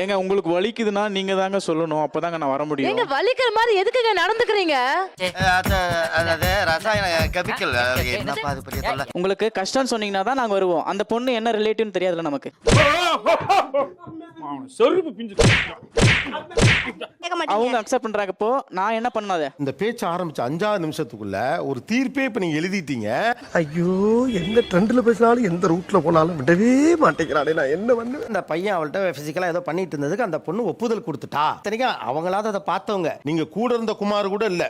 ஏங்க உங்களுக்கு வலிக்குதுன்னா நீங்க தாங்க சொல்லணும், அப்பதாங்க நான் வர முடியும். ஏங்க வலிக்கிற மாதிரி எதுக்குங்க நடந்துக்கிறீங்க? அது ரசாயன கெமிக்கல். என்னப்பா அது பெரிய தொல்லை. உங்களுக்கு கஷ்டம் சொன்னீங்கன்னா தான் நாங்க வருவோம். அந்த பொண்ணு என்ன ரிலேட்டிவ்னு தெரியாதுல நமக்கு. அவங்க அக்செப்ட் பண்றாங்கப்போ நான் என்ன பண்ணாத. இந்த பேச்சு ஆரம்பிச்ச 5வது நிமிஷத்துக்குள்ள ஒரு தீர்ப்பே இப்ப நீங்க எழுதிட்டீங்க. ஐயோ, எந்த ட்ரெண்ட்ல பேசினாலும் எந்த ரூட்ல போனாலும் விடவே மாட்டேங்கிறானே, நான் என்ன பண்ணு. இந்த பையன் அவள்கிட்ட பிசிக்கலா ஏதோ பண்ணிட்டு இருந்ததுக்கு அந்த பொண்ணு ஒப்புதல் கொடுத்துட்டா. இத்தனைக்கும் அவங்களாவது அதை பார்த்தவங்க. நீங்க கூட இருந்த குமார் கூட இல்ல.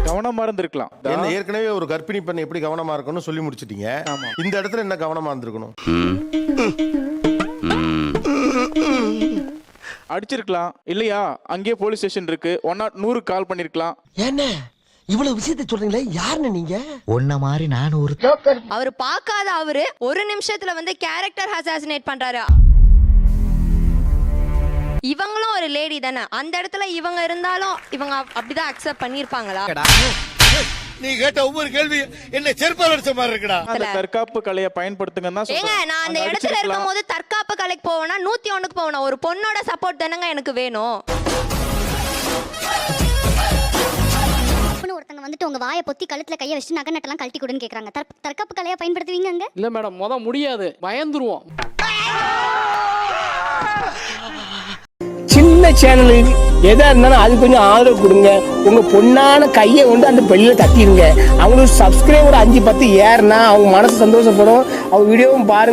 கவனமா இருந்திருக்கலாம். என்ன ஏற்கனவே ஒரு கர்ப்பிணி பெண் எப்படி கவனமா இருக்கணும்னு சொல்லி முடிச்சிட்டீங்க. இந்த இடத்துல என்ன கவனமா இருந்திருக்கணும்? அடிச்சிருக்கலாம் இல்லையா? அங்கேயே போலீஸ் ஸ்டேஷன் இருக்கு, 100 கால் பண்ணிருக்கலாம். என்ன இவ்வளவு விஷயத்தை சொல்றீங்களே, யாருன்னு நீங்க? ஒன்ன மாதிரி நான் ஒரு அவர் பார்க்காத அவரு ஒரு நிமிஷத்துல வந்து கேரக்டர் அசாசினேட் பண்றாரு. இவங்களும் ஒரு லேடி தானே, அந்த இடத்துல இவங்க இருந்தாலும் இவங்க அப்படிதான் அக்செப்ட் பண்ணிருப்பாங்களா? நீ கேட்ட ஒவ்வொரு கேள்வி என்ன செருப்பால் அடிச்ச மாதிரி இருக்குடா. அந்த தற்காப்பு கலையை பயன்படுத்துங்கன்னு தான் ஏங்க சொல்றேன். நான் அந்த இடத்துல இருக்கும்போது தற்காப்பு கலைக்கு போவேனா 101க்கு போவேனா? ஒரு பொண்ணோட சப்போர்ட் தானங்க எனக்கு வேணும். ஒருத்தங்க வந்துட்டு உங்க வாயை பொத்தி கழுத்துல கையை வச்சு நகை நட்டெல்லாம் கழட்டி கொடுன்னு கேக்குறாங்க. தற்காப்பு கலையா பயன்படுத்துவீங்க அங்க? இல்ல மேடம், முடியாது, பயந்துருவோம். சின்ன சேனல் எதா இருந்தாலும் அது கொஞ்சம் ஆதரவு கொடுங்க. உங்க பொண்ணான கையை கொண்டு அந்த பெல்லில தட்டிடுங்க. அவங்களுக்கு சப்ஸ்கிரைபர் 5-10 ஏறுனா அவங்க மனசு சந்தோஷப்படும். அவங்க வீடியோவும் பாருங்க.